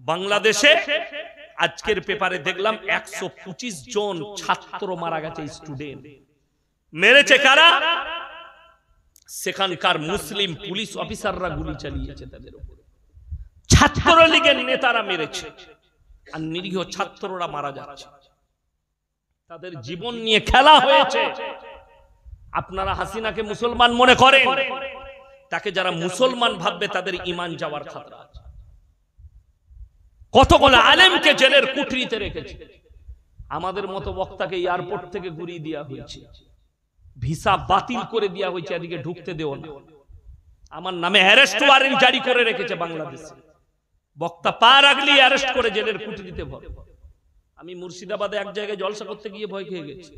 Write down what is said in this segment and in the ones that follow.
বাংলাদেশে আজকের পেপারে দেখলাম 125 জন ছাত্র মারা গেছে, স্টুডেন্ট মেরেছে কারা? সেখানকার মুসলিম পুলিশ অফিসাররা গুলি চালিয়েছে তাদের উপর, ছাত্রলীগের নেতারা মেরেছে, আর নিরীহ ছাত্ররা মারা যাচ্ছে, তাদের জীবন নিয়ে খেলা হয়েছে। আপনারা হাসিনাকে মুসলমান মনে করেন, তাকে যারা মুসলমান ভাববে তাদের ঈমান যাওয়ার খাতরা আছে। কতগুলো আলেমকে জেলের কুঠরিতে রেখেছে, আমাদের মতো বক্তাকে এয়ারপোর্ট থেকে ঘুরিয়ে দেওয়া হয়েছে, ভিসা বাতিল করে দেওয়া হয়েছে, এদিকে ঢুকতে দেও না, আমার নামে অ্যারেস্ট ওয়ারেন্ট জারি করে রেখেছে বাংলাদেশে। বক্তা পা রাখলি অ্যারেস্ট করে জেলের কুঠরিতে ভরে। আমি মুর্শিদাবাদে এক জায়গায় জলসা করতে গিয়ে ভয় খেয়ে গেছি।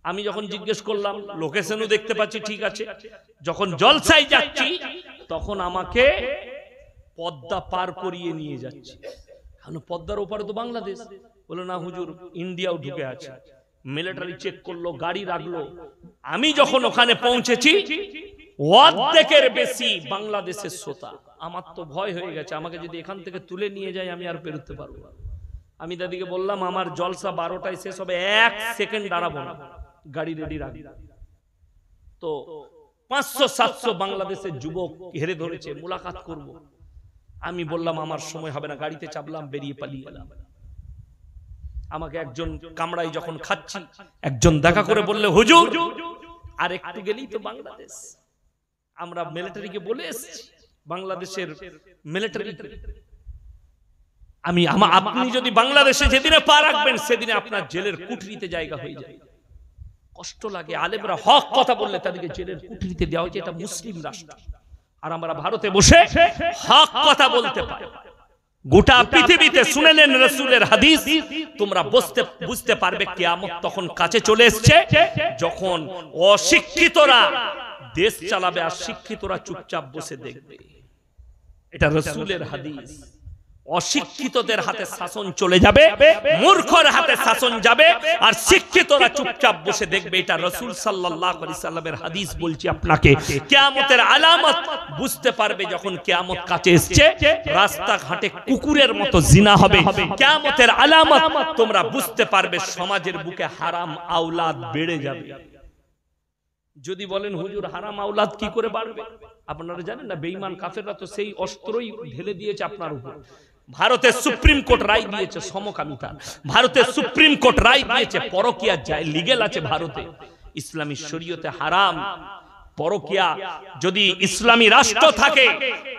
আমি যখন জিজ্ঞেস করলাম, লোকেশনও দেখতে পাচ্ছি ঠিক আছে, যখন জলসায় যাচ্ছি তখন আমাকে পদ্মা পার করিয়ে নিয়ে যাচ্ছে, কারণ পদ্মার ওপারে তো বাংলাদেশ। বলে না হুজুর, ইন্ডিয়াও ঢুকে আছে। মিলিটারি চেক করলো, গাড়ি রাখলো। আমি যখন ওখানে পৌঁছেছি অর্ধেকের বেশি বাংলাদেশের শ্রোতা। আমার তো ভয় হয়ে গেছে, আমাকে যদি এখান থেকে তুলে নিয়ে যায় আমি আর বেরোতে পারবো না। আমি দাদিকে বললাম, আমার জলসা 12টায় শেষ হবে, 1 সেকেন্ড দাঁড়াবো না, গাড়ি রেডি রাখি। তো 500-700 বাংলাদেশের যুবক ঘেরে ধরেছে, মুলাকাত করব। আমি বললাম আমার সময় হবে না, গাড়িতে চাপলাম, বেরিয়ে পালিয়ে এলাম। আমাকে একজন কামড়াই যখন খাচ্ছি, একজন দেখা করে বললে, হুজুর আর একটু গেলেই তো বাংলাদেশ। আমরা মিলিটারিকে বলে এসেছি, বাংলাদেশের মিলিটারি, আপনি যদি বাংলাদেশে যেদিনে পা রাখবেন সেদিনে আপনার জেলের কুঠরিতে জায়গা হয়ে যায়। কষ্ট লাগে, আলেমরা হক কথা বললে তাদেরকে জেলের কুঠরিতে দেওয়া হয়েছে। এটা মুসলিম রাষ্ট্র, আর আমরা ভারতে বসে হক কথা বলতে পারি। গোটা পৃথিবীতে শুনে নেন রাসূলের হাদিস, তোমরা বুঝতে পারবে কিয়ামত তখন কাছে চলে এসেছে, যখন অশিক্ষিতরা দেশ চালাবে আর শিক্ষিতরা চুপচাপ বসে দেখবে। এটা রাসূলের হাদিস। অশিক্ষিতদের হাতে শাসন চলে যাবে, মূর্খর হাতে শাসন যাবে, আর শিক্ষিতরা চুপচাপ বসে দেখবে। এটা রাসূল সাল্লাল্লাহু আলাইহি সাল্লামের হাদিস বলছি আপনাকে। কিয়ামতের আলামত বুঝতে পারবে যখন কিয়ামত কাছে এসেছে। রাস্তাঘাটে কুকুরের মতো জিনা হবে। কিয়ামতের আলামত তোমরা বুঝতে পারবে, সমাজের বুকে হারাম আওলাদ বেড়ে যাবে। যদি বলেন হুজুর হারাম আওলাদ কি করে বাড়বে, আপনারা জানেন না, বেঈমান কাফেররা তো সেই অস্ত্রই ঢেলে দিয়েছে আপনার উপর। ভারতের সুপ্রিম কোর্ট রায় দিয়েছে সমকামিতা, ভারতের সুপ্রিম কোর্ট রায় দিয়েছে পরকিয়া যায় লিগ্যাল আছে ভারতে, ইসলামী শরীয়তে হারাম। পরকিয়া যদি ইসলামী রাষ্ট্র থাকে,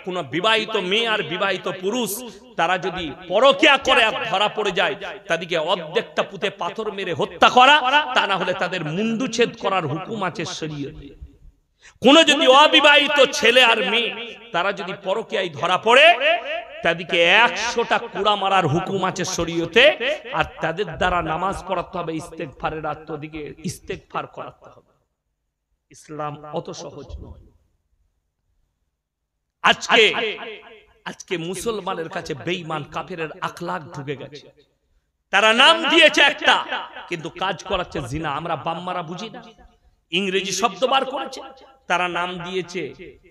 কোন বিবাহিত মেয়ে আর বিবাহিত পুরুষ তারা যদি পরকিয়া করে আর ধরা পড়ে যায়, তাদেরকে অর্ধেকটা পুঁতে পাথর মেরে হত্যা করা, তা না হলে তাদের মুন্ডুচ্ছেদ করার হুকুম আছে শরীয়তে। কোন যদি অবিবাহিত ছেলে আর মেয়ে তারা যদি পরকীয়ায় ধরা পড়ে, তাদেরকে 100টা কুড়া মারার হুকুম আছে শরীয়তে, আর তাদের দ্বারা নামাজ পড়াতে হবে, ইস্তেগফারের আত্মদিকে ইস্তেগফার করাতে হবে। ইসলাম অত সহজ নয়। আজকে মুসলমানের কাছে বেঈমান কাফেরের আখলাক ঢুকে গেছে। তারা নাম দিয়েছে একটা, কিন্তু কাজ করাচ্ছে জিনা। আমরা বাম্মারা বুঝি না, ইংরেজি শব্দ বার করেছে, তারা নাম দিয়েছে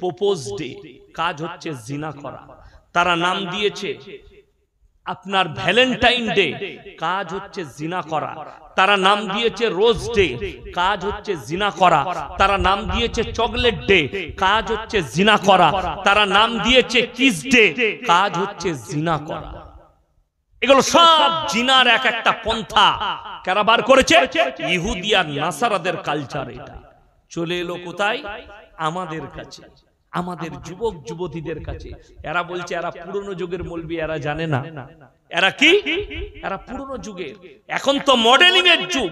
প্রপোজ ডে, কাজ হচ্ছে জিনা করা। তারা নাম দিয়েছে আপনার ভ্যালেন্টাইন ডে, কাজ হচ্ছে জিনা করা। তারা নাম দিয়েছে রোজ ডে, কাজ হচ্ছে জিনা করা। তারা নাম দিয়েছে চকলেট ডে, কাজ হচ্ছে জিনা করা। তারা নাম দিয়েছে কিস ডে, কাজ হচ্ছে জিনা করা। এগুলো সব জিনার এক একটা পন্থা। কারা বার করেছে? ইহুদি আর নাসারাদের কালচার। এটা চলে এলো কোথায়? আমাদের কাছে, আমাদের যুবক যুবতীদের কাছে। এরা বলছে এরা পুরনো যুগের মৌলবি, এরা জানে না। এরা কি? এরা পুরনো যুগের। এখন তো মডেলিং এর যুগ।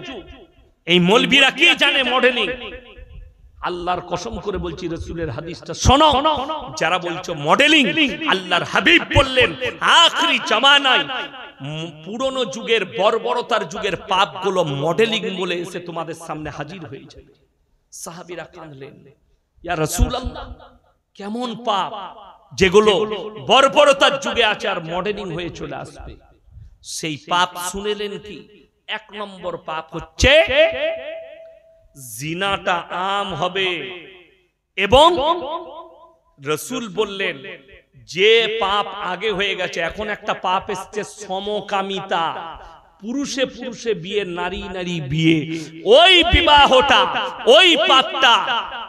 এই মৌলবিরা কি জানে মডেলিং? আল্লাহর কসম করে বলছি, রাসূলের হাদিসটা শোনো। যারা বলছো মডেলিং, আল্লাহর হাবিব বললেন আখরি জামানায় পুরনো যুগের বর্বরতার যুগের পাপগুলো মডেলিং বলে এসে তোমাদের সামনে হাজির হয়ে যাবে। সাহাবীরা কাঁদলেন, ইয়া রাসূলুল্লাহ, কেমন পাপ যেগুলো বর্বরতার যুগে আছে আর মডেলিং হয়ে চলে আসবে? সেই পাপ শুনেলেন কি? 1 নম্বর পাপ হচ্ছে জিনাটা আম হবে, এবং রাসূল বললেন যে পাপ আগে হয়ে গেছে, এখন একটা পাপ এসছে সমকামিতা, পুরুষে পুরুষে বিয়ে, নারী নারী বিয়ে। ওই বিবাহটা, ওই পাপটা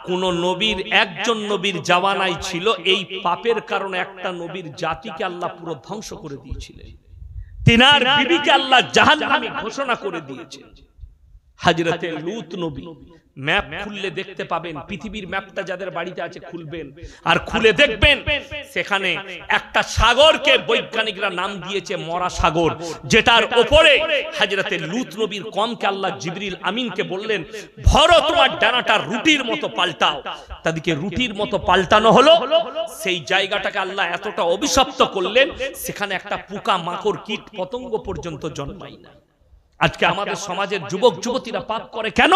কোন নবীর, একজন নবীর জামানায় ছিল। এই পাপের কারণে একটা নবীর জাতিকে আল্লাহ পুরো ধ্বংস করে দিয়েছিলেন। তিনার বিবিকে আল্লাহ জাহান্নামী ঘোষণা করে দিয়েছে। হযরতে লূত নবী, ম্যাপ খুললে দেখতে পাবেন, পৃথিবীর ম্যাপটা যাদের বাড়িতে আছে খুলবেন আর খুলে দেখবেন, সেখানে একটা সাগরকে বৈজ্ঞানিকরা নাম দিয়েছে মরা সাগর, যেটার উপরে হযরতে লূত নবীর কওমকে আল্লাহ জিবরিল আমিনকে বললেন, ভরো তোমার ডানাটা রুটির মতো পাল্টাও। তাদেরকে রুটির মতো পাল্টানো হলো। সেই জায়গাটাকে আল্লাহ এতটা অভিশপ্ত করলেন, সেখানে একটা পোকা মাকড় কীট পতঙ্গ পর্যন্ত জন্মায় না। আজকে আমাদের সমাজের যুবক যুবতীরা পাপ করে কেন?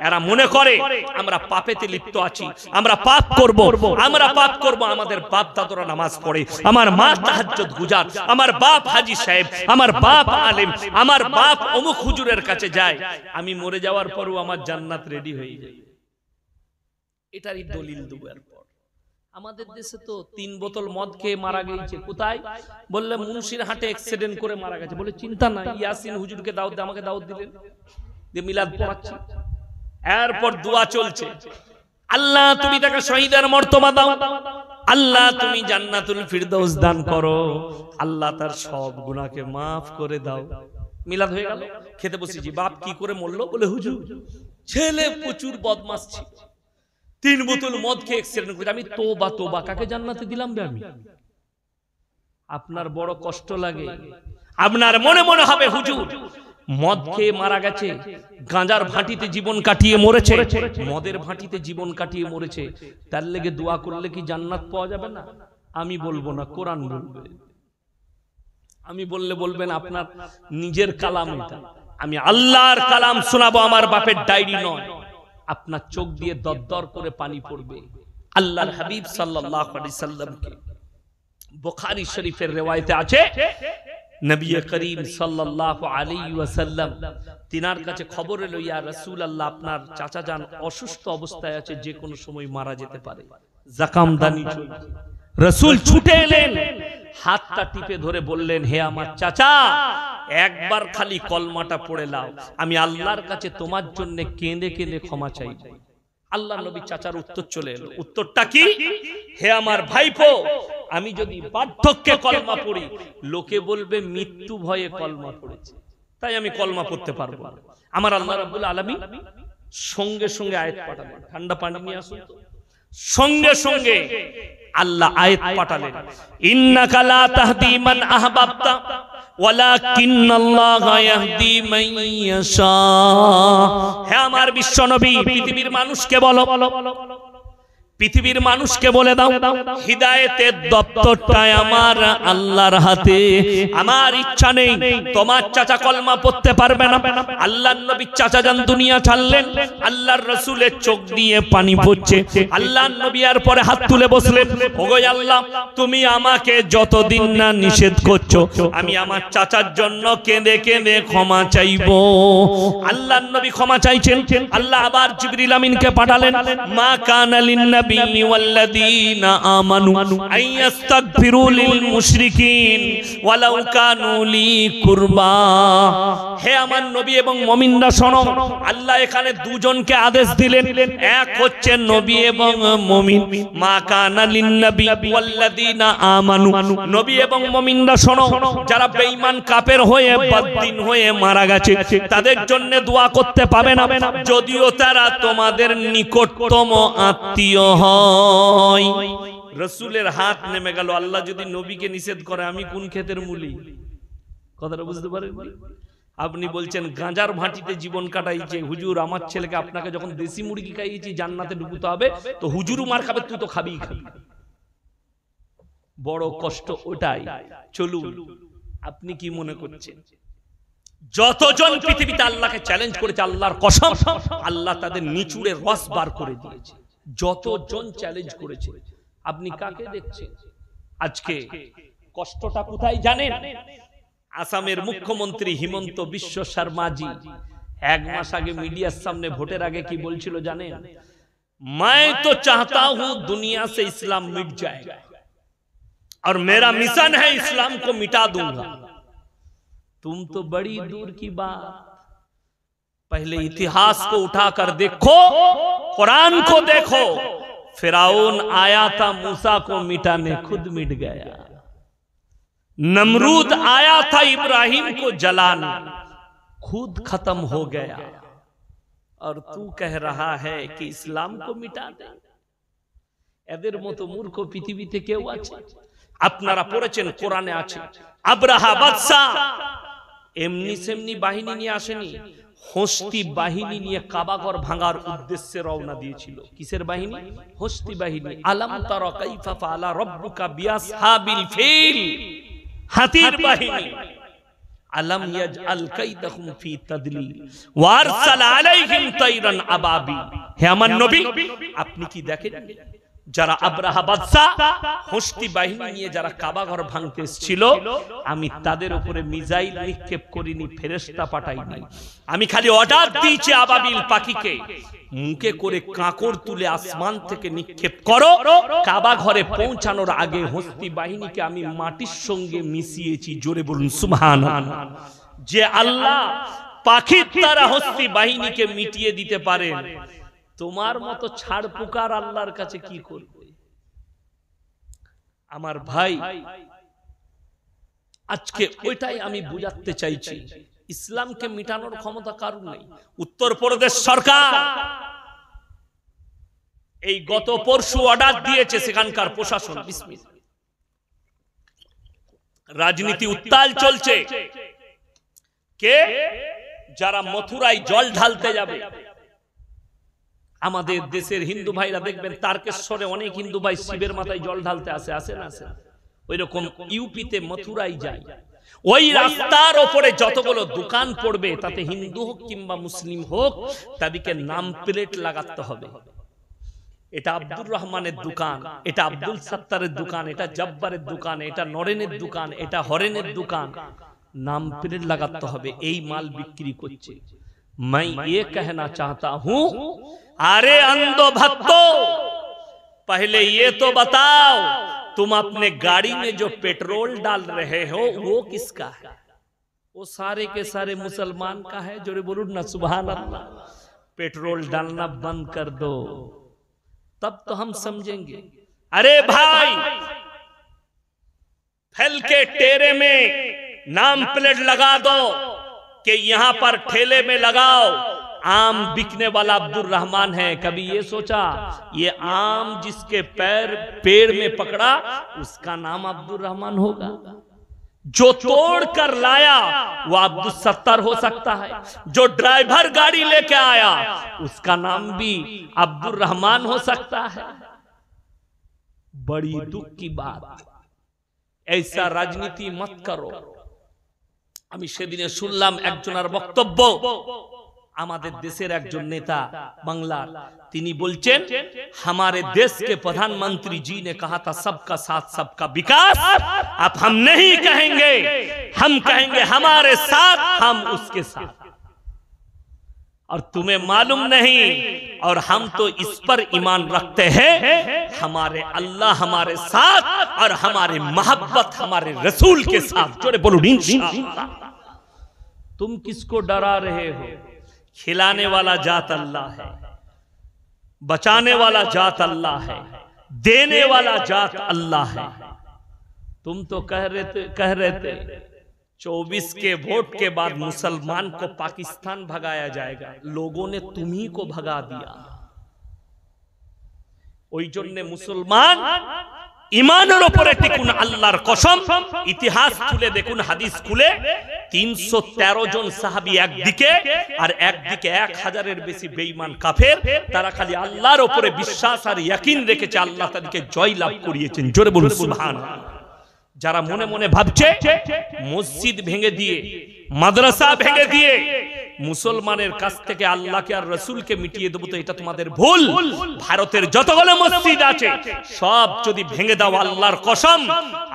এরা মনে করে আমরা পাপেতে লিপ্ত আছি, আমরা পাপ করব, আমরা পাপ করব। আমাদের বাপ দাদুরা নামাজ পড়ে, আমার মা তাহাজ্জুদ গুজার, আমার বাপ হাজী সাহেব, আমার বাপ আলেম, আমার বাপ অমুক হুজুরের কাছে যায়। আমি মরে যাওয়ার পরও আমার জান্নাত রেডি হয়ে যায়। এটারই দলিল দুবার পর। আমাদের দেশে তো 3 বোতল মদ খেয়ে মারা গেছে। কোথায়? বললে মুন্সিরহাটে অ্যাক্সিডেন্ট করে মারা গেছে। বলে চিন্তা নাই, ইয়াসিন হুজুরকে দাওয়াত দিয়ে আমাকে দাওয়াত দিলেন, দিয়ে মিলাদ পড়াচ্ছি। এরপর দোয়া চলছে, আল্লাহ তুমি তাকে শহীদের মর্তবা দাও, আল্লাহ তুমি জান্নাতুল ফিরদৌস দান করো, আল্লাহ তার সব গুনাহকে maaf করে দাও। মিলাদ হয়ে গেল, খেতে বসেছি। বাপ কি করে মরলো? বলে হুজুর ছেলে প্রচুর বদমাশ ছিল, 3 বোতল মদ খেয়ে অ্যাক্সিডেন্ট করেছে। আমি তোবা তোবা, কাকে জান্নাতে দিলাম বে আমি? আপনার বড় কষ্ট লাগে, আপনার মনে মনে হবে হুজুর মদ খেয়ে মারা গেছে, গাঁজার ভাটিতে জীবন কাটিয়ে মরেছে, মদের ভাটিতে জীবন কাটিয়ে মরেছে, তার লেগে দোয়া করলে কি জান্নাত পাওয়া যাবে না? আমি বলবো না, কোরআন বলবে। আমি বললে বলবেন আপনার নিজের কালাম এটা। আমি আল্লাহর কালাম শোনাবো, আমার বাপের ডায়েরি নয়। আপনার চোখ দিয়ে দরদর করে পানি পড়বে। আল্লাহর হাবিব সাল্লাল্লাহু আলাইহি সাল্লামকে বুখারী শরীফের riwayate আছে, নবী করিম সাল্লাল্লাহু আলাইহি ওয়াসাল্লাম তিনার কাছে খবর এলো, ইয়া রাসূলুল্লাহ আপনার চাচা যান অসুস্থ অবস্থায় আছে, যে কোনো সময় মারা যেতে পারে, যাকামদানি চলছে। রাসূল ছুটে এলেন, হাতটা টিপে ধরে বললেন, হে আমার চাচা, একবার খালি কলমাটা পড়ে নাও, আমি আল্লাহর কাছে তোমার জন্য কেঁদে কেঁদে ক্ষমা চাই। আল্লাহ নবী চাচার উত্তর চলে এলো। উত্তরটা কি? হে আমার ভাইপো, আমি যদি বার্ধক্যে কলমা পড়ি, লোকে বলবে মৃত্যু ভয়ে কলমা পড়েছে, তাই আমি কলমা পড়তে পারবো না। আমার আল্লাহ রাব্বুল আলামিন সঙ্গে সঙ্গে আয়াত পাঠালেন। ঠান্ডা পানি নিয়ে আসুন তো। সঙ্গে সঙ্গে আল্লাহ আয়াত পাঠালেন, ইন্নাকা লা তাহদি মান আহবাবতা ওয়ালাকিন্নাল্লাহা ইয়াহদি মান ইয়াশা। হে আমার বিশ্বনবী, পৃথিবীর মানুষকে বলো, পৃথিবীর মানুষকে বলে দাও, হিদায়েতের দপ্তরটা আমার আল্লাহর হাতে। আমার ইচ্ছা নেই তোমার চাচা কলমা পড়তে পারবে না। আল্লাহর নবী চাচা যান দুনিয়া ছাড়লেন, আল্লাহর রাসূলের চোখ দিয়ে পানি পড়ছে। আল্লাহর নবী আর পরে হাত তুলে বসলেন, ওগো আল্লাহ, তুমি আমাকে যতদিন না নিষেধ করছো, আমি আমার চাচার জন্য কেঁদে কেঁদে ক্ষমা চাইবো। আল্লাহর নবী ক্ষমা চাইছেন। আল্লাহ আবার জিবরিল আমিনকে পাঠালেন, মা কানা লিন والذين آمنوا أن يستغفروا للمشركين ولو كانوا لي قربا। হে আমার নবী এবং মুমিনরা শোনো, আল্লাহ এখানে দুজনকে আদেশ দিলেন, এক হচ্ছে নবী এবং মুমিন। মা কানা লিন-নবী ওয়াল্লাযীনা আমানু, নবী এবং মুমিনরা শোনো, যারা বেঈমান কাফের হয়ে বদ্দিন হয়ে মারা গেছে, তাদের জন্য দোয়া করতে পাবে না, যদিও তারা তোমাদের নিকটতম আত্মীয় হয়। রাসূলের হাত নেমে গেল। আল্লাহ যদি নবীকে নিষেধ করে, আমি কোন ক্ষেতের মূলি? কথাটা বুঝতে পারেন? আপনি বলছেন গাঁজার ভাটিতে জীবন কাটাইছে, হুজুর আমার ছেলেকে আপনাকে যখন দেশি মুরগি খাইয়েছি জান্নাতে ঢুকতে হবে, তো হুজুরও মার খাবে, তুই তো খাবিই খাবি। বড় কষ্ট ওটাই। চলুন, আপনি কি মনে করছেন? যতজন পৃথিবীতে আল্লাহকে চ্যালেঞ্জ করেছে, আল্লাহর কসম, আল্লাহ তাদের নিচুড়ে রস বার করে দিয়েছে। যতজন চ্যালেঞ্জ করেছে, আপনি কাকে দেখছেন? আজকে কষ্টটা কোথায় জানেন? আসামের মুখ্যমন্ত্রী হিমন্ত বিশ্ব শর্মাজি 1 মাস আগে মিডিয়ার সামনে ভোটের আগে কি বলছিল জানেন? मैं तो चाहता हूं दुनिया से इस्लाम मिट जाएगा, और मेरा मिशन है इस्लाम को मिटा दूंगा। तुम तो बड़ी दूर की बात, पहले इतिहास को उठाकर देखो, कुरान को देखो। फिरौन आया था मूसा को मिटाने, खुद मिट गया। नमरूद आया था इब्राहिम को जलाने, खुद खत्म हो गया। और तू कह रहा है कि इस्लाम को मिटा दे। এদের মতো মূর্খ পৃথিবীতে কেউ আছে? আপনারা পড়েছেন, কোরআনে আছে, আব্রাহা বাদশা এমনি সেমনি বাহিনী নিয়ে আসেনি, হস্তি বাহিনী নিয়ে কাবাঘর ভাঙার উদ্দেশ্যে রওনা দিয়েছিল। কিসের বাহিনী? হস্তি বাহিনী। আলাম তারা কাইফা ফাআলা রাব্বুকা বিআসহাবিল ফিল, হাতির বাহিনী। আলাম ইয়াজআল কাইদাহুম ফি তাদলিল ওয়া আরসালা আলাইহিম তাইরান আবাবিল। হে আমার নবী, আপনি কি দেখেন যারা আব্রাহা বাদশা হস্তি বাহিনী নিয়ে যারা কাবা ঘর ভাঙতে এসেছিল, আমি তাদের উপরে মিসাইল নিক্ষেপ করিনি, ফেরেশতা পাঠাইনি। আমি খালি অর্ডার দিয়েছি আবাবিল পাখিকে, মুখে করে কাঁকড় তুলে আসমান থেকে নিক্ষেপ করো। কাবা ঘরে পৌঁছানোর আগে হস্তি বাহিনীকে আমি মাটির সঙ্গে মিশিয়েছি। জোরে বলুন সুবহানাল্লাহ। যে আল্লাহ পাখির দ্বারা হস্তি বাহিনীকে মিটিয়ে দিতে পারেন, তোমার মতো ছাড় পুকার আল্লাহর কাছে কি করবে? আমার ভাই, আজকে ওইটাই আমি বুঝাতে চাইছি, ইসলামকে মিটানোর ক্ষমতা কারণ নেই। উত্তরপ্রদেশ সরকার এই গত পরশু অর্ডার দিয়েছে, সেখানকার প্রশাসন, বিসমিল্লাহ, রাজনীতি উত্তাল চলছে। কে যারা মথুরায় জল ঢালতে যাবে, আমাদের দেশের হিন্দু ভাইরা দেখবেন তারকেশ্বরে অনেক হিন্দু ভাই শিবের মাথায় জল ঢালতে আসে না? ওই রকম ইউপিতে মথুরাই যায়। ওই রাস্তার উপরে যতগুলো দোকান পড়বে, তাতে হিন্দু হোক কিংবা মুসলিম হোক, তাদেরকে নাম প্লেট লাগাতে হবে। এটা আব্দুর রহমানের দোকান, এটা আব্দুল সত্তারের দোকান, এটা জব্বারের দোকান, এটা নরেনের দোকান, এটা হরেনের দোকান। নাম প্লেট লাগাতে হবে। এই মাল বিক্রি করছে। मैं ये कहना चाहता हूं, अरे अंधो भक्तों, पहले ये तो बताओ, तुम अपने गाड़ी में जो पेट्रोल डाल रहे हो वो किसका है? वो सारे के सारे मुसलमान का है। जो बोलो ना सुभान अल्लाह। पेट्रोल डालना बंद कर दो, तब तो हम समझेंगे। अरे भाई, फल के टेरे में नाम प्लेट लगा दो कि यहां पर ठेले में लगाओ, आम बिकने वाला अब्दुल रहमान है। कभी ये सोचा ये आम जिसके पेड़ में पकड़ा उसका नाम अब्दुल रहमान होगा? जो तोड़ कर लाया वो अब्दुल सत्तार हो सकता है। जो ड्राइवर गाड़ी लेके आया उसका नाम भी अब्दुल रहमान हो सकता है। बड़ी दुख की बात, ऐसा राजनीति मत करो। আমি সেদিনে শুনলাম একজনের বক্তব্য, আমাদের দেশের একজন নেতা বাংলার, তিনি বলছেন, हमारे देश के प्रधानमंत्री जी ने कहा था सबका साथ सबका विकास। अब हम नहीं कहेंगे, हम कहेंगे हमारे साथ हम उसके साथ। और तुम्हें मालूम नहीं, और हम तो इस पर ईमान रखते हैं, हमारे अल्लाह हमारे साथ और हमारे मोहब्बत हमारे रसूल के साथ। जोरे बोलो इंशाअल्लाह। तुम किसको डरा रहे हो? खिलाने वाला जात अल्लाह है, बचाने वाला जात अल्लाह है, देने वाला जात अल्लाह है। तुम तो कह रहे थे 24 के वोट के बाद मुसलमान को पाकिस्तान भगाया जाएगा। लोगों ने तुम्ही को भगा दिया। ওই জন্য মুসলমান ইমানের উপরে টিকুন। আল্লাহর কসম, ইতিহাস খুলে দেখুন, হাদিস খুলে, 313 জন সাহাবী একদিকে, আর একদিকে 1000-এর বেশি বেঈমান কাফের। তারা খালি আল্লাহর উপরে বিশ্বাস আর ইয়াকিন রেখেছে, আল্লাহ তাদেরকে জয় লাভ করিয়েছেন। জোরে বলুন সুবহানাল্লাহ। যারা মনে মনে ভাবছে মসজিদ ভেঙে দিয়ে, মাদ্রাসা ভেঙে দিয়ে মুসলমানের কাছ থেকে আল্লাহকে আর রাসূলকে মিটিয়ে দেব, তো এটা তোমাদের ভুল। ভারতের যতগুলো মসজিদ আছে সব যদি ভেঙে দাও, আল্লাহর কসম,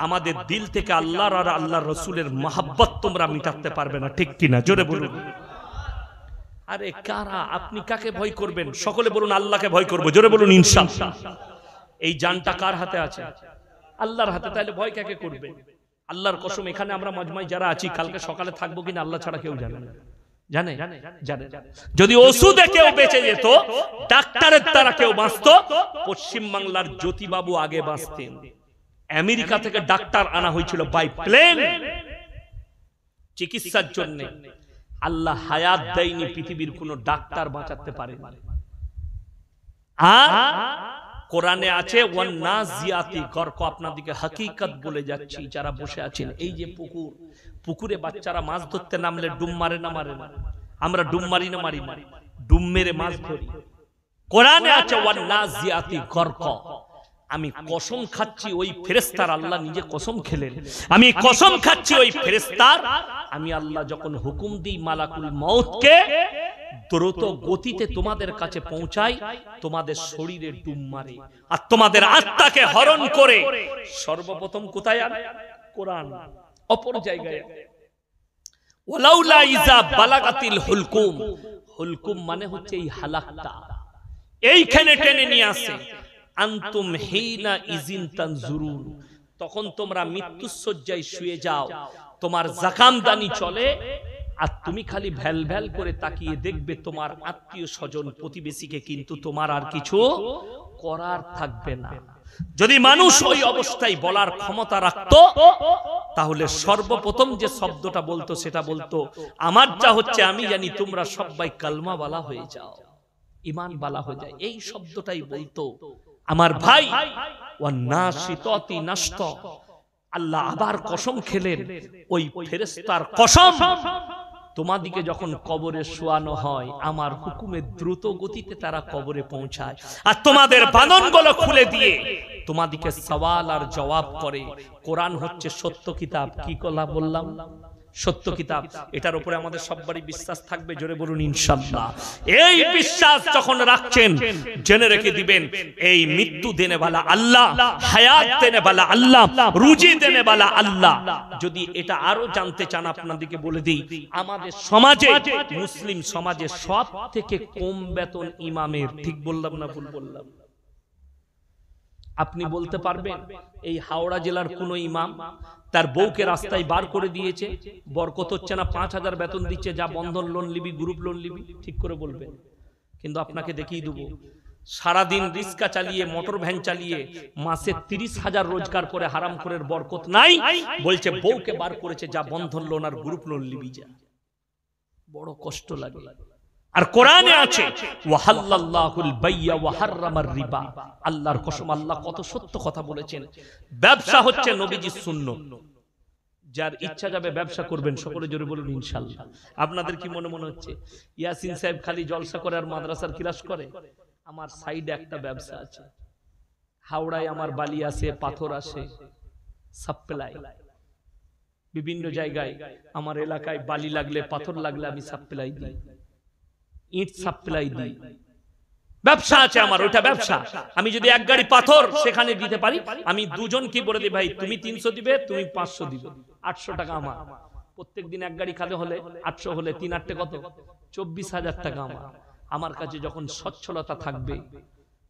আমাদের দিল থেকে আল্লাহর আর আল্লাহর রাসূলের মহব্বত তোমরা মিটাতে পারবে না। ঠিক কিনা? জোরে বলুন। আরে কারা? আপনি কাকে ভয় করবেন? সকলে বলুন আল্লাহকে ভয় করব। জোরে বলুন ইনশাআল্লাহ। এই জানটা কার হাতে আছে? আল্লাহর হাতে, তাহলে ভয় কাকে করবে? আল্লাহর কসম, এখানে আমরা মজমায় যারা আছি কালকে সকালে থাকবো কিনা আল্লাহ ছাড়া কেউ জানে না। জানে জানে যদি ওষুধে কেউ বেঁচে যেত, ডাক্তারের দ্বারা কেউ বাঁচত, পশ্চিম বাংলার জ্যোতিবাবু আগে বাঁচতেন। আমেরিকা থেকে ডাক্তার আনা হয়েছিল বাই প্লেন চিকিৎসার জন্য। আল্লাহ হায়াত দেয়নি, পৃথিবীর কোন ডাক্তার বাঁচাতে পারে না। আর কোরআনে আছে ওয়ান নাজিয়াতি গরক। আপনাদেরকে হাকিকত বলে যাচ্ছি, যারা বসে আছেন, এই যে পুকুর, পুকুরে বাচ্চারা মাছ ধরতে নামলে ডুব মারে না মারে না? আমরা ডুব মারি না মারি না? ডুব মেরে মাছ ধরি। কোরআনে আছে ওয়ান নাজিয়াতি গরক। আমি কসম খাচ্ছি ওই ফেরেশতার, আল্লাহ নিজে কসম খেলেন, আমি কসম খাচ্ছি ওই ফেরেশতার, আমি আল্লাহ যখন হুকুম দিই মালাকুল মউতকে দ্রুত গতিতে তোমাদের কাছে পৌঁছাই, তোমাদের শরীরে ডুব মারে আর তোমাদের আত্মাকে হরণ করে সর্বপ্রথম কোথায় আনে? কোরআন। অপর জায়গায় ওয়ালাউলা ইজা বালাগাতিল হুলকুম, হুলকুম মানে হচ্ছে এই হালাকটা, এইখানে টেনে নিয়ে আসে। আনতুম হিনা ইজিন তানজুরুন, তখন তোমরা মৃত্যুশয্যায় শুয়ে যাও, তোমার জাকামদানি চলে, আর তুমি খালি ভ্যাল ভ্যাল করে তাকিয়ে দেখবে তোমার আত্মীয় স্বজন প্রতিবেশীকে, কিন্তু তোমার আর কিছু করার থাকবে না। যদি মানুষ ওই অবস্থায় বলার ক্ষমতা রাখতো, তাহলে সর্বপ্রথম যে শব্দটা বলতো সেটা বলতো, আমার যা হচ্ছে আমি জানি, তোমরা সবাই কালমা বালা হয়ে যাও, ঈমান বালা হয়ে যায়, এই শব্দটাই বলতো। আমার ভাই, ওয়ান্নাশিতাতি নাশত, আল্লাহ আবার কসম খেলেন, ওই ফেরেশতার কসম, তোমাদিকে যখন কবরে শোয়ানো হয়, আমার হুকুমে দ্রুত গতিতে তারা কবরে পৌঁছায়, আর তোমাদের বাঁধনগুলো খুলে দিয়ে তোমাদিকে সওয়াল আর জবাব করে। কোরআন হচ্ছে সত্য কিতাব। কি কথা বললাম? সত্য কিতাব। এটার উপরে আমাদের সবারই বিশ্বাস থাকবে, জোরে বলুন ইনশাআল্লাহ। এই বিশ্বাস যখন রাখছেন, জেনে রেখে দিবেন, এই মৃত্যু দেনে वाला আল্লাহ, হায়াত দেনে वाला আল্লাহ, রুজি দেনে वाला আল্লাহ। যদি এটা আরো জানতে চান, আপনাদেরকে বলে দিই, আমাদের সমাজে, মুসলিম সমাজে সব থেকে কম বেতন ইমামের। ঠিক বললাম না ভুল বললাম? আপনি বলতে পারবেন এই হাওড়া জেলার কোন ইমাম তার বউকে রাস্তায় বার করে দিয়েছে, বরকত হচ্ছে না, 5000 বেতন দিচ্ছে, যা বন্ধন লোন নিবি, গ্রুপ লোন নিবি? ঠিক করে বলবেন। কিন্তু আপনাকে দেখিয়ে দেবো, সারাদিন রিক্সা চালিয়ে, মোটর ভ্যান চালিয়ে মাসে 30,000 রোজগার করে হারামখোরের বরকত নাই, বলছে বউকে বার করেছে, যা বন্ধন লোন আর গ্রুপ লোন নিবি যা। বড় কষ্ট লাগে। আর কোরআনে আছে ওয়াহাল্লাল্লাহুল বাইয়া ওয়া হাররামার রিবা। আল্লাহর কসম, আল্লাহ কত সত্য কথা বলেছেন। ব্যবসা হচ্ছে নবীজির সুন্নাত। যার ইচ্ছা যাবে ব্যবসা করবেন, সকলে জোরে বলুন ইনশাআল্লাহ। আপনাদের কি মনে হচ্ছে ইয়াসিন সাহেব খালি জলসা করে আর মাদ্রাসার ক্লাস করে? আমার সাইডে একটা ব্যবসা আছে, হাওড়ায় আমার বালি আসে, পাথর আসে, সাপ্লাই। বিভিন্ন জায়গায় আমার এলাকায় বালি লাগলে, পাথর লাগলে আমি সাপ্লাই দিই, ইট সাপ্লাই দিই। ব্যবসা আছে আমার, ওটা ব্যবসা। আমি যদি এক গাড়ি পাথর সেখানে দিতে পারি, আমি দুজন কি বলে দিই, ভাই তুমি 300 দিবে, তুমি 500 দিবে, 800 টাকা আমার। প্রত্যেকদিন এক গাড়ি খালে হলে 800 হলে 3 8 কত? 24,000 টাকা আমার। আমার কাছে যখন সচ্ছলতা থাকবে,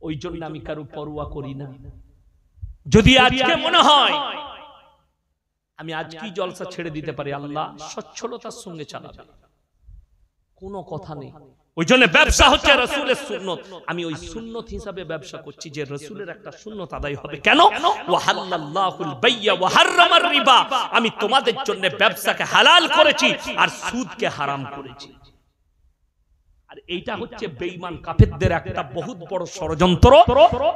ওই জন্য আমি কারো পরোয়া করি না। যদি আজকে মনে হয় আমি আজকেই জলসা ছেড়ে দিতে পারি, আল্লাহ সচ্ছলতার সঙ্গে চালাবে, কোনো কথা নেই। ওই জন্য ব্যবসা হচ্ছে রাসূলের সুন্নাত। আমি ওই সুন্নাত হিসাবে ব্যবসা করছি, যে রাসূলের একটা সুন্নাত আদায় হবে। কেন? ওয়াহাল্লাল্লাহুল বাইয়া ওয়া হাররামার রিবা। আমি তোমাদের জন্য ব্যবসাকে হালাল করেছি আর সুদকে হারাম করেছি। আর এইটা হচ্ছে বেঈমান কাফেরদের একটা বহুত বড় ষড়যন্ত্র,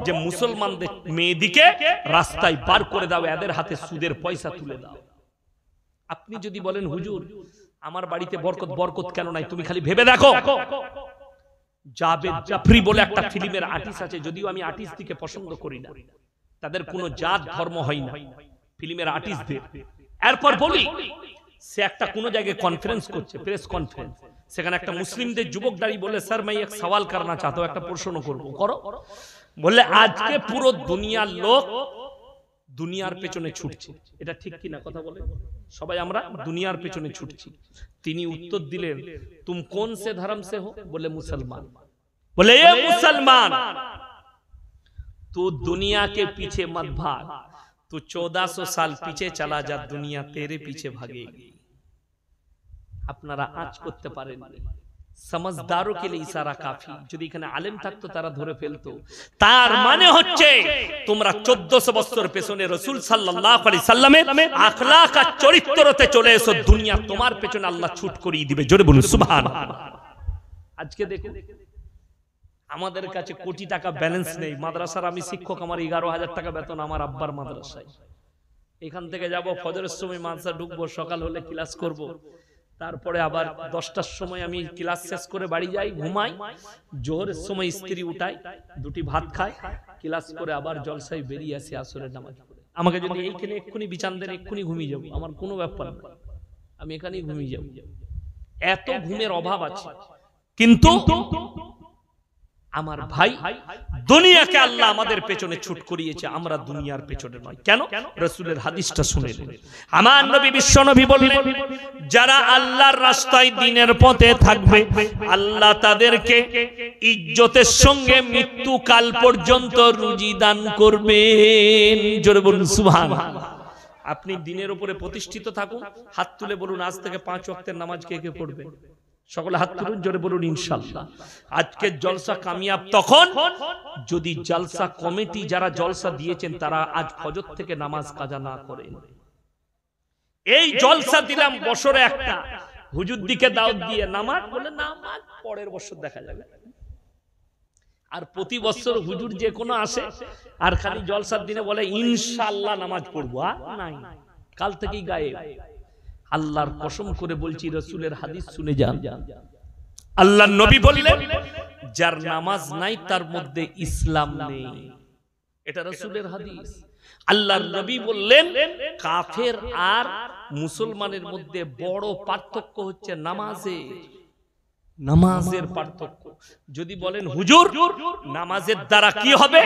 যে মুসলমানদের মেয়েদিকে রাস্তায় বার করে দাও, এদের হাতে সুদের পয়সা তুলে দাও। আপনি যদি বলেন হুজুর আমার বাড়িতে বরকত, বরকত কেন নাই, তুমি খালি ভেবে দেখো। জাবেদ জাফরি বলে একটা ফিল্মের আর্টিস্ট আছে, যদিও আমি আর্টিস্ট দিকে পছন্দ করি না, তাদের কোনো জাত ধর্ম হয় না ফিল্মের আর্টিস্টদের। এরপর বলি, সে একটা কোন জায়গায় কনফারেন্স করছে, প্রেস কনফারেন্স, সেখানে একটা মুসলিমদের যুবক দাঁড়িয়ে বলে, স্যার मैं एक सवाल करना चाहता हूं, একটা প্রশ্ন করব। করো। বলে আজকে পুরো দুনিয়ার লোক দুনিয়ার পেছনে ছুটছে, এটা ঠিক কি না? কথা বলে, সবাই আমরা দুনিয়ার পেছনে ছুটছি। তিনি উত্তর দিলেন, तुम कौन से धर्म से हो? बोले मुसलमान। बोले ये मुसलमान, तू दुनिया के पीछे मत भाग, तू 1400 साल पीछे चला जा, दुनिया तेरे पीछे भागेगी। আপনারা আজ করতে পারেন, समझदारों के लिए इशारा काफी। যদি এখানে আলেম থাকতো তারা ধরে ফেলতো। তার মানে হচ্ছে তোমরা 1400 বছর পেছনে রাসূল সাল্লাল্লাহু আলাইহি সাল্লামের আখলাক আর চরিত্রতে চলে এসো, দুনিয়া তোমার পেছনে আল্লাহ ছুট করিয়ে দিবে। জোরে বলুন সুবহানাল্লাহ। আজকে দেখুন আমাদের কাছে কোটি টাকা ব্যালেন্স নেই। মাদ্রাসার আমি শিক্ষক, আমার 11,000 টাকা বেতন আমার আব্বার মাদ্রাসায়। এখান থেকে যাব ফজরের সময় মাদ্রাসা ঢুকবো, সকাল হলে ক্লাস করব, তারপরে আবার 10টার সময় আমি ক্লাস শেষ করে বাড়ি যাই, ঘুমাই, জোহরের সময় স্ত্রী উঠাই, দুটি ভাত খাই, ক্লাস করে আবার জলসায় বেরিয়ে আসি আসরের নামাজ পড়ে। আমাকে যদি এইখানে এক্ষুনি বিছান দেন এক্ষুনি ঘুমিয়ে যাবো, আমার কোনো ব্যাপার না, আমি এখানেই ঘুমিয়ে যাবো। এত ঘুমের অভাব আছে। কিন্তু আমার ভাই, দুনিয়াকে আল্লাহ আমাদের পেছনে ছুট করিয়েছে, আমরা দুনিয়ার পেছনে নয়। কেন? রাসূলের হাদিসটা শুনে নিন। আমার নবী বিশ্ব নবী বললেন, যারা আল্লাহর রাস্তায় দ্বীনের পথে থাকবে আল্লাহ তাদেরকে ইজ্জতের সঙ্গে মৃত্যুকাল পর্যন্ত রুজি দান করবেন। জোরে বলুন সুবহানাল্লাহ। আপনি দ্বীনের উপরে প্রতিষ্ঠিত থাকুন, হাত তুলে বলুন আজ থেকে 5 ওয়াক্তের নামাজ কে কে পড়বে? সকলে হাত তুলুন, জোরে বলুন ইনশাআল্লাহ। আজকের জলসা কামিয়াব তখন যদি জলসা কমিটি যারা জলসা দিয়েছেন তারা আজ ফজর থেকে নামাজ কাজা না করেন। এই জলসা দিলাম বছরে একটা, হুজুর দিকে দাওয়াত দিয়ে নামাজ বলে নামাজ পরের বছর দেখা যাবে। আর প্রতি বছর হুজুর যে কোনো আসে আর খালি জলসার দিনে বলে ইনশাআল্লাহ নামাজ পড়বো, আর নাই, কাল থেকেই গায়েব। আল্লাহর কসম করে বলছি, রাসূলের হাদিস শুনে যান। আল্লাহর নবী বললেন, যার নামাজ নাই তার মধ্যে ইসলাম নেই। এটা রাসূলের হাদিস। আল্লাহর নবী বললেন, কাফের আর মুসলমানের মধ্যে বড় পার্থক্য হচ্ছে নামাজের পার্থক্য। যদি বলেন হুজুর নামাজের দ্বারা কি হবে,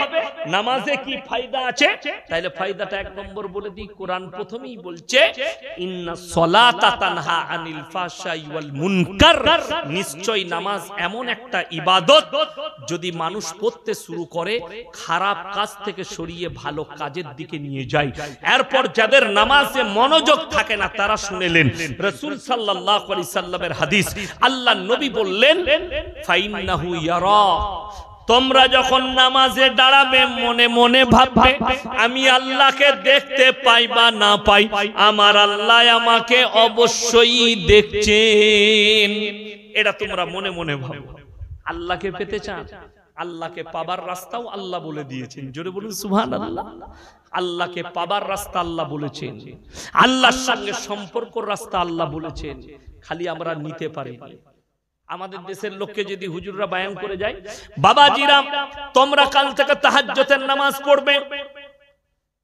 নামাজে কি ফায়দা আছে, তাহলে ফায়দাটা 1 নম্বর বলে দিই। কোরআন প্রথমেই বলছে, ইন্নাস সালাতা তানহা আনিল ফাহশাই ওয়াল মুনকার। নিশ্চয় নামাজ এমন একটা ইবাদত, যদি মানুষ পড়তে শুরু করে খারাপ কাজ থেকে সরিয়ে ভালো কাজের দিকে নিয়ে যায়। এরপর যাদের নামাজে মনোযোগ থাকে না তারা শুনেলেন রাসূল সাল্লাল্লাহু আলাইহি সাল্লামের হাদিস। আল্লাহর নবী বললেন, ফাইন্নাহু ইয়ারা। তোমরা যখন নামাজে দাঁড়াবে মনে মনে ভাববে আমি আল্লাহকে দেখতে পাই বা না পাই, আমার আল্লাহ আমাকে অবশ্যই দেখছেন। এটা তোমরা মনে মনে ভাবো। আল্লাহকে পেতে চান, আল্লাহকে পাবার রাস্তাও আল্লাহ বলে দিয়েছেন। জোরে বলুন সুবহানাল্লাহ। আল্লাহকে পাবার রাস্তা আল্লাহ বলেছেন, আল্লাহর সঙ্গে সম্পর্কের রাস্তা আল্লাহ বলেছেন, খালি আমরা নিতে পারি না। আমাদের দেশের লোককে যদি হুজুররা বায়ান করে যায়, বাবাজিরা তোমরা কাল থেকে তাহাজ্জুদের নামাজ পড়বে,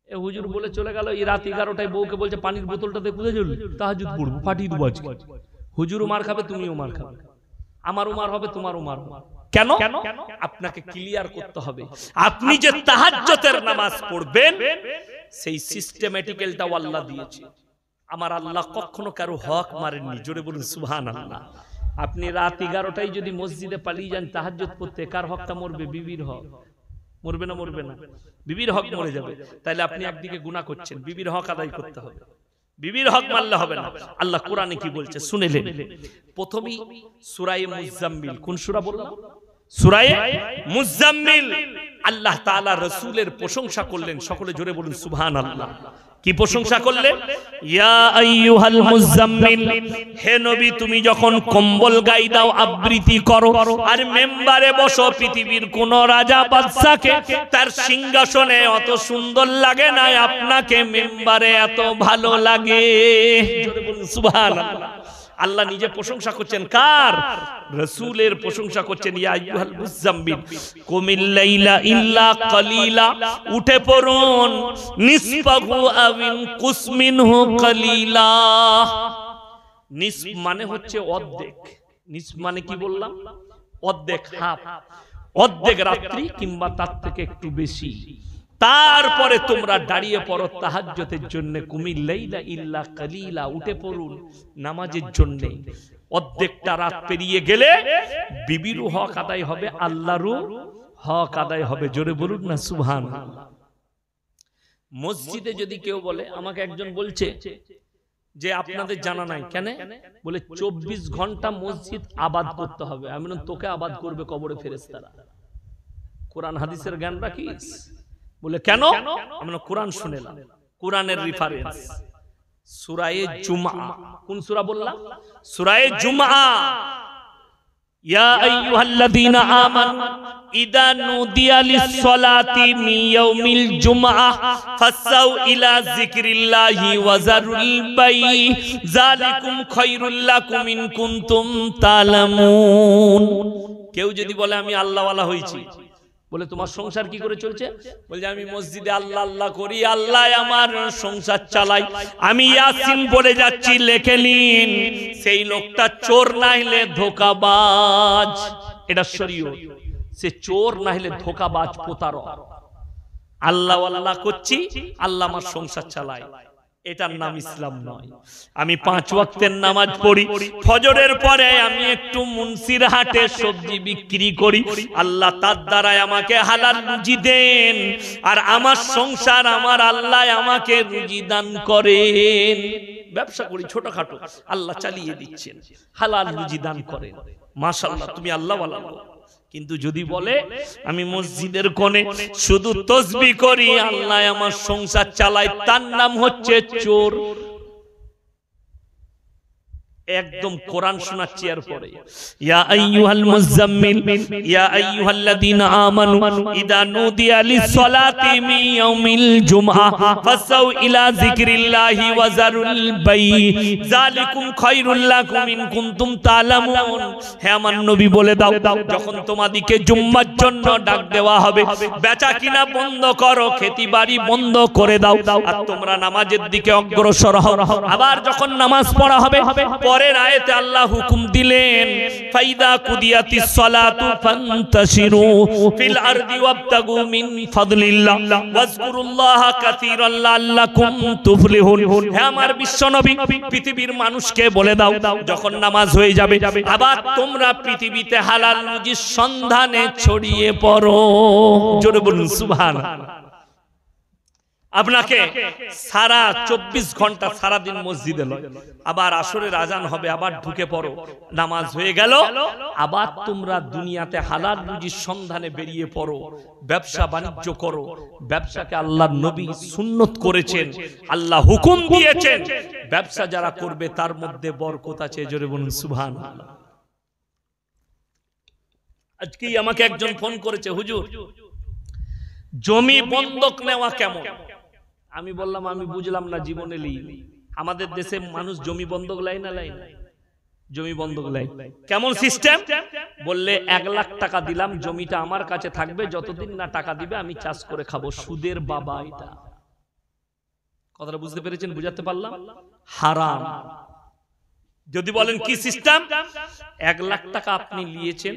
এ হুজুর বলে চলে গেল, এই রাত 11টায় বউকে বলছে পানির বোতলটাতে খুঁজে চল তাহাজ্জুদ পড়বো, ফাটিয়ে দেবো আজকে। হুজুরও মার খাবে, তুমিও মার খাবে, আমারও মার হবে, তোমারও মার হবে। কেন? আপনাকে ক্লিয়ার করতে হবে, আপনি যে তাহাজ্জুদের নামাজ পড়বেন সেই সিস্টেমেটিক্যালটাও আল্লাহ দিয়েছে। আমার আল্লাহ কখনো কারো হক মারেননি। জোরে বলুন সুবহানাল্লাহ। আপনি রাত 11টায় যদি মসজিদে পালিয়ে যান তাহাজ্জুদ পড়তে, কার হকটা মরবে? বিবির হক। মরবে না? মরবে না? বিবির হক মরে যাবে। তাহলে আপনি একদিকে গুনাহ করছেন, বিবির হক আদায় করতে হবে। বিবির হক মানলে হবে না। আল্লাহ কোরআনে কি বলছে শুনেলেন। প্রথমেই সূরা মুজাম্মিল, কোন সূরা বললাম? সূরা মুজাম্মিল। আল্লাহ তাআলা রাসূলের প্রশংসা করলেন। সকলে জোরে বলুন সুবহানাল্লাহ। কি প্রশংসা করলেন? ইয়া আইয়ুহাল মুজাম্মিল, হে নবী তুমি যখন কম্বল গায়ে দাও, আবৃত্তি করো আর মেম্বারে বসো, পৃথিবীর কোন রাজা বাদশাকে তার সিংহাসনে অত সুন্দর লাগে না, আপনাকে মেম্বারে এত ভালো লাগে। জোরে বলুন সুবহানাল্লাহ। আল্লাহ নিজে প্রশংসা করছেন, কার? রাসূলের প্রশংসা করছেন। ইয়া আইয়ুহাল মুজাম্মিল কুমিল লাইলা ইল্লা কালিলা, উঠে পড়ুন, নিসফাহু আবিন কুসমিনহু কালিলা। নিসফ মানে হচ্ছে অর্ধেক। নিসফ মানে কি বললাম? অর্ধেক, হাফ, অর্ধেক রাত্রি কিংবা তার থেকে একটু বেশি। তারপরে তোমরা দাঁড়িয়ে পড়ো তাহাজ্জুদের জন্য। কুমিল লাইলা ইল্লা কালিলা, উঠে পড়ুন নামাজের জন্য। অর্ধেকটা রাত পেরিয়ে গেলে বিবিরও হক আদায় হবে, আল্লাহরও হক আদায় হবে। জোরে বলুন না সুবহানাল্লাহ। মসজিদে যদি কেউ বলে, আমাকে একজন বলছে যে আপনাদের জানা নাই কেন, বলে 24 ঘন্টা মসজিদ আবাদ করতে হবে। আমি বললাম তোকে আবাদ করবে কবরে ফেরেশতারা, কোরআন হাদিসের জ্ঞান রাখিস? বলে কেন? আমরা কোরআন শুনেলাম, কোরআনের রেফারেন্স সূরা জুমআ। কোন সূরা বললাম? সূরা জুমআ। ইয়া আইয়ুহাল্লাযীনা আমানু ইযা নুদিয়া লিস-সালাতি মিন ইয়াউমিল জুমআ ফাসাউ ইলা যিকরিল্লাহি ওয়া যারুল বাই' যালিকুম খায়রুল লাকুম ইন কুনতুম তা'লামুন। কেউ যদি বলে আমি আল্লাহওয়ালা হইছি, বলে তোমার সংসার কি করে চলছে? বলে আমি মসজিদে আল্লাহ আল্লাহ করি, আল্লাহ আমার সংসার চালাই, আমি ইয়াসিন বলে যাচ্ছি, লেখে নিন। সেই লোকটা চোর না হলে ধোঁকাবাজ, এটা শরীয়ত। সে চোর না হলে ধোঁকাবাজ, প্রতারক। আল্লাহ আল্লাহ করছি, আল্লাহ আমার সংসার চালায়, এটার নাম ইসলাম নয়। আমি 5 ওয়াক্তের নামাজ পড়ি, ফজরের পরে আমি একটু মুন্সির হাটে সবজি বিক্রি করি, আল্লাহ তার দ্বারা আমাকে হালাল রুজি দেন, আর আমার সংসার আমার আল্লাহ আমাকে রুজি দান করেন। ব্যবসা করি ছোটখাটো, আল্লাহ চালিয়ে দিচ্ছেন, হালাল রুজি দান করেন, মাশাআল্লাহ তুমি আল্লাহ ওয়ালা। কিন্তু যদি বলে আমি মসজিদের কোণে শুধু তাসবিহ করি, আল্লাহ আমার সংসার চালায়, তার নাম হচ্ছে চোর। একদম কোরআন শোনাচ্ছি এর পরে, ইয়া আইয়ুহাল মুযাম্মিল ইয়া আইয়ুহাল্লাযীনা আমানু ইযা নুদিয়া লিস-সালাতি মিন ইয়াউমিল জুমআ ফাসাউ ইলা যিকরিল্লাহি ওয়া যারুল বাই' যালিকুম খায়রুল লাকুম ইন কুনতুম তা'লামুন। হে আমার নবী বলে দাও, যখন তোমাদেরকে জুম্মার জন্য ডাক দেওয়া হবে, বেচা কিনা বন্ধ করো, খেতিবাড়ি বন্ধ করে দাও, আর তোমরা নামাজের দিকে অগ্রসর হও। আবার যখন নামাজ পড়া হবে, পরের আয়াতে আল্লাহ হুকুম দিলেন, ফাইদা কুদিয়াতিস সালাতু ফান্তাশিরু ফিল আরদি ওয়াবতাগু মিন ফাদলিল্লাহ ওয়াজকুরুল্লাহা কাসীরান লাআল্লাকুম তুফলিহুন। হে আমার বিশ্বনবী, পৃথিবীর মানুষকে বলে দাও, যখন নামাজ হয়ে যাবে, আবার তোমরা পৃথিবীতে হালাল রুজির সন্ধানে ছড়িয়ে পড়ো। জোরে বলুন সুবহানাল্লাহ। আপনাকে সারা 24 ঘন্টা সারা দিন মসজিদে লয়, আবার আসরের আজান হবে, আবার ঢুকে পড়ো, নামাজ হয়ে গেল, আবার তোমরা দুনিয়াতে হালাল রুজির সন্ধানে বেরিয়ে পড়ো, ব্যবসা বাণিজ্য করো। ব্যবসাকে আল্লাহর নবী সুন্নত করেছেন, আল্লাহ হুকুম দিয়েছেন, ব্যবসা যারা করবে তার মধ্যে বরকত আছে। জোরে বলুন সুবহানাল্লাহ। আজকেই আমাকে একজন ফোন করেছে, হুজুর জমি বন্ধক নেওয়া কেমন? আমি বললাম আমি বুঝলাম না, জীবনে লিই। আমাদের দেশে মানুষ জমি বন্ধক লাই না, লাই না, জমি বন্ধক লাই। কেমন সিস্টেম? বললে 1 লাখ টাকা দিলাম, জমিটা আমার কাছে থাকবে, যতদিন না টাকা দিবে আমি চাষ করে খাবো। সুদের বাবা এটা। কথাটা বুঝতে পেরেছেন? বুঝাতে পারলাম? হারাম। যদি বলেন কি সিস্টেম, 1 লাখ টাকা আপনি নিয়েছেন,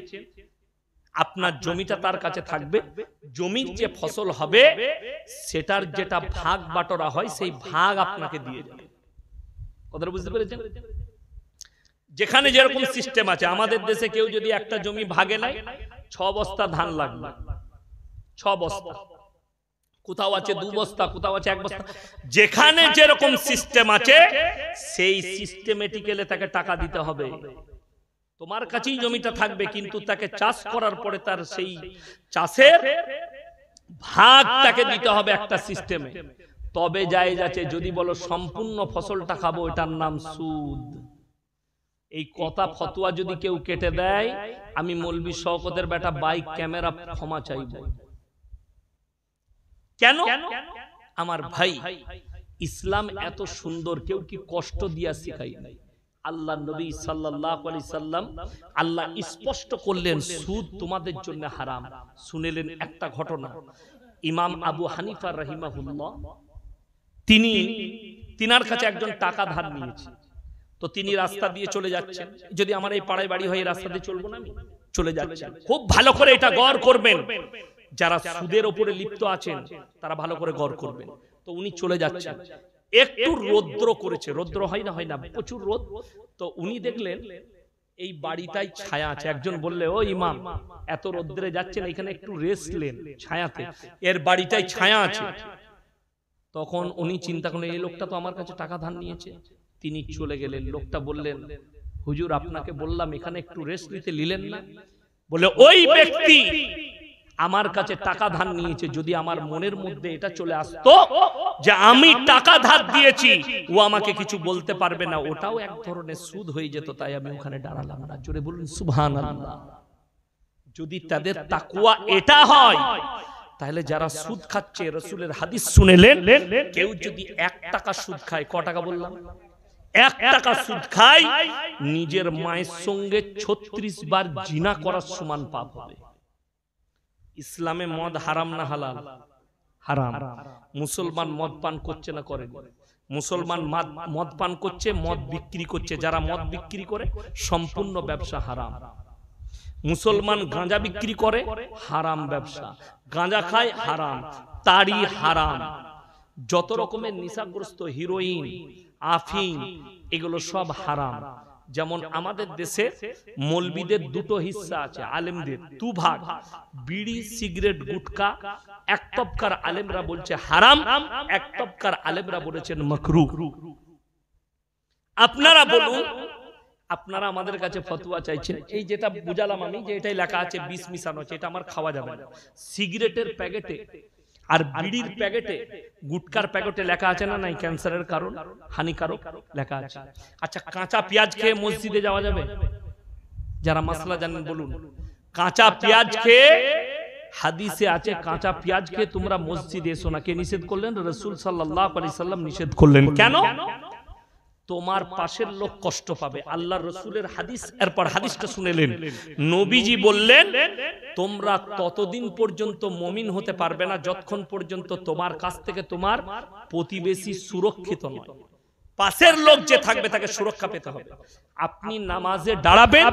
আপনার জমিটা তার কাছে থাকবে, জমির যে ফসল হবে সেটার যেটা ভাগ বাটোরা হয় সেই ভাগ আপনাকে দিয়ে যাবে। কথাটা বুঝতে পেরেছেন? যেখানে যেরকম সিস্টেম আছে, আমাদের দেশে কেউ যদি একটা জমি ভাগে নেয়, 6 বস্তা ধান লাগবে, 6 বস্তা, কোথাও আছে 2 বস্তা, কোথাও আছে 1 বস্তা। যেখানে যেরকম সিস্টেম আছে সেই সিস্টেমেটিক্যালি তাকে টাকা দিতে হবে। তোমার কাছেই জমিটা থাকবে, কিন্তু তাকে চাষ করার পরে তার সেই চাষের ভাগ তাকে দিতে হবে একটা সিস্টেমে, তবে জায়েজ আছে। যদি বলো সম্পূর্ণ ফসলটা খাবো, এটার নাম সুদ। এই কথা ফতোয়া যদি কেউ কেটে দেয়, আমি মৌলভী শওকতের বেটা বাইক ক্যামেরা ক্ষমা চাইব। কেন? আমার ভাই, ইসলাম এত সুন্দর, কেউ কি কষ্ট দিয়া শিখাই নাই। আল্লাহ নবী সাল্লাল্লাহু আলাইহি সাল্লাম আল্লাহ স্পষ্ট করলেন সুদ তোমাদের জন্য হারাম। শুনেলেন একটা ঘটনা, ইমাম আবু হানিফা রাহিমাহুল্লাহ, তিনার কাছে একজন টাকা ধার নিয়েছে, তো তিনি রাস্তা দিয়ে চলে যাচ্ছেন। যদি আমার এই পাড়ায় বাড়ি হয়, রাস্তা দিয়ে চলবো না, আমি চলে যাচ্ছেন। খুব ভালো করে এটা গৌর করবেন, যারা সুদের উপরে লিপ্ত আছেন তারা ভালো করে গৌর করবেন। তো উনি চলে যাচ্ছেন, একটু রৌদ্র করেছে, রৌদ্র হয় না, প্রচুর রোদ। তো উনি দেখলেন এই বাড়িটাই ছায়া আছে। একজন বললে, ও ইমাম, এত রৌদ্রে যাচ্ছেন, এখানে একটু রেস্ট নেন ছায়াতে, এর বাড়িটাই ছায়া আছে। তখন উনি চিন্তা করলেন এই লোকটা তো আমার কাছে টাকা ধার নিয়েছে। তিনি চলে গেলেন। লোকটা বললেন, হুজুর আপনাকে বললাম এখানে একটু রেস্ট নিতে, নিলেন না? বলে ওই ব্যক্তি আমার কাছে টাকা ধার নিয়েছে, যদি আমার মনের মধ্যে এটা চলে আসতো যে আমি টাকা ধার দিয়েছি, ও আমাকে কিছু বলতে পারবে না, ওটাও এক ধরনের সুদ হয়ে যেত, তাই আমি ওখানে দাঁড়ালাম না। জোরে বলুন সুবহানাল্লাহ। যদি তাদের তাকওয়া এটা হয়, তাহলে যারা সুদ খাচ্ছে, রাসূলের হাদিস শুনেলেন, কেউ যদি 1 টাকা সুদ খায়, ক টাকা বললাম? 1 টাকা সুদ খায়, নিজের মায়ের সঙ্গে 36 বার জিনা করার সমান পাপ হবে। ইসলামে মদ হারাম না হালাল? হারাম। মুসলমান মদ পান করছে না করে? মুসলমান মদ পান করছে, মদ বিক্রি করছে। যারা মদ বিক্রি করে সম্পূর্ণ ব্যবসা হারাম। মুসলমান গাঁজা বিক্রি করে, হারাম ব্যবসা। গাঁজা খায়, হারাম। তাড়ি হারাম। যত রকমের নেশাগ্রস্ত, হিরোইন, আফিম, এগুলো সব হারাম। যেমন আমাদের দেশে মৌলবীদের 2টো হিস্সা আছে, আলেমদের 2 ভাগ। বিড়ি, সিগারেট, গুটকা 1 তবকার আলেমরা বলছে হারাম, 1 তবকার আলেমরা বলেছেন মাকরুহ। আপনারা বলুন, আপনারা আমাদের কাছে ফতোয়া চাইছেন, এই যেটা বুঝালাম আমি, যে এটাই লেখা আছে বিষ মিশানো আছে, এটা আমার খাওয়া যাবে না। সিগারেটের প্যাকেটে আর বিড়ির প্যাকেটে, গুটকার প্যাকেটে লেখা আছে না নাই ক্যান্সারের কারণ, হানিকারক লেখা আছে। আচ্ছা, কাঁচা পেঁয়াজ খেয়ে মসজিদে যাওয়া যাবে? যারা মাসলা জানেন বলুন। কাঁচা পেঁয়াজ খেয়ে, হাদিসে আছে কাঁচা পেঁয়াজ খেয়ে তোমরা মসজিদে এসো না। কে নিষেধ করলেন? রাসূল সাল্লাল্লাহু আলাইহি সাল্লাম নিষেধ করলেন। কেন? তোমার পাশের লোক কষ্ট পাবে। আল্লাহর রাসূলের হাদিস, এরপর হাদিসটা শুনেলেন। নবীজি বললেন, তোমরা ততদিন পর্যন্ত মুমিন হতে পারবে না যতক্ষণ পর্যন্ত তোমার কাছ থেকে তোমার প্রতিবেশী সুরক্ষিত নয়। পাশের লোক যে থাকবে তাকে সুরক্ষা পেতে হবে। আপনি নামাজে দাঁড়াবেন,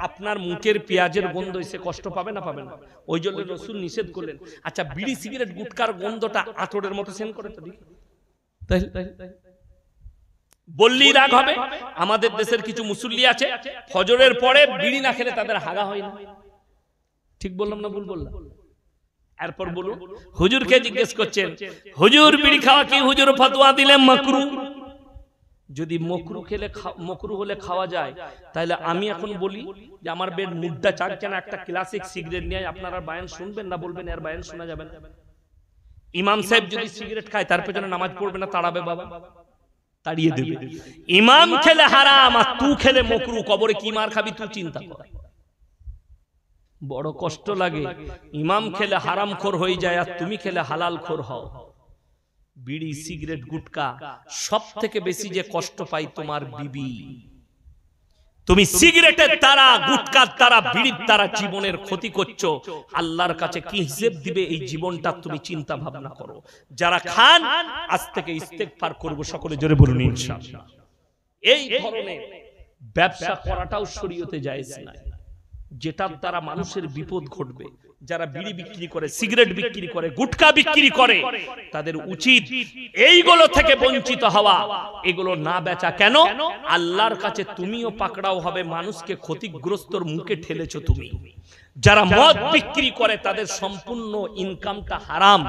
আপনার মুখের পেঁয়াজের গন্ধ এসে কষ্ট পাবে না? পাবে না। ওই জন্য রাসূল নিষেধ করলেন। আচ্ছা, বিড়ি, সিগারেট, গুটকার গন্ধটা আঁতরের মতো সেন করে তো দেখি, বললি রাগ হবে? আমাদের দেশের কিছু মুসল্লি আছে, ফজরের পরে বিড়ি না খেলে তাদের হাগা হয় না। ঠিক বললাম না ভুল বললাম? এরপর বলুন, হুজুরকে জিজ্ঞেস করছেন, হুজুর বিড়ি খাওয়া কি? হুজুর ফতোয়া দিলেন মাকরুহ। যদি মকরুহ হলে খাওয়া যায়, তাহলে আমি এখন বলি যে আমার বেড মুডটা চাচ্ছে না, একটা ক্লাসিক সিগারেট নিয়ে আপনারা বায়ান শুনবেন না? বলবেন এর বায়ান শোনা যাবে না। ইমাম সাহেব যদি সিগারেট খায়, তার পেছনে নামাজ পড়বে না? তাড়াবে বাবা, তাড়িয়ে দেবে। ইমাম খেলে হারাম, আর তুই খেলে মকরুহ। কবরে কি মার খাবি তুই চিন্তা কর। বড় কষ্ট লাগে। ইমাম খেলে হারামখোর হয়ে যায়, আর তুমি খেলে হালালখোর হও। বিড়ি, সিগারেট, গুটকা সব থেকে বেশি যে কষ্ট পাই তোমার বিবি। তুমি সিগারেটের দ্বারা, গুটকার দ্বারা, বিড়ির দ্বারা জীবনের ক্ষতি করছো। আল্লাহর কাছে কি হিসেব দিবে এই জীবনটা তুমি চিন্তা ভাবনা করো। যারা খান, আজ থেকে ইস্তেগফার করব, সকলে জোরে বলুন ইনশাআল্লাহ। এই ধরনের ব্যবসা করাটাও শরীয়তে জায়েজ না, যেটার দ্বারা মানুষের বিপদ ঘটবে। যারা বিড়ি বিক্রি করে, সিগারেট বিক্রি করে, গুটকা বিক্রি করে, তাদের উচিত এইগুলো থেকে বঞ্চিত হওয়া, এগুলো না বেচা। কেন? আল্লাহর কাছে তুমিও পাকড়াও হবে, মানুষকে ক্ষতিগ্রস্তর মুখে ঠেলেছো তুমি। যারা মদ বিক্রি করে, তাদের সম্পূর্ণ ইনকামটা হারাম।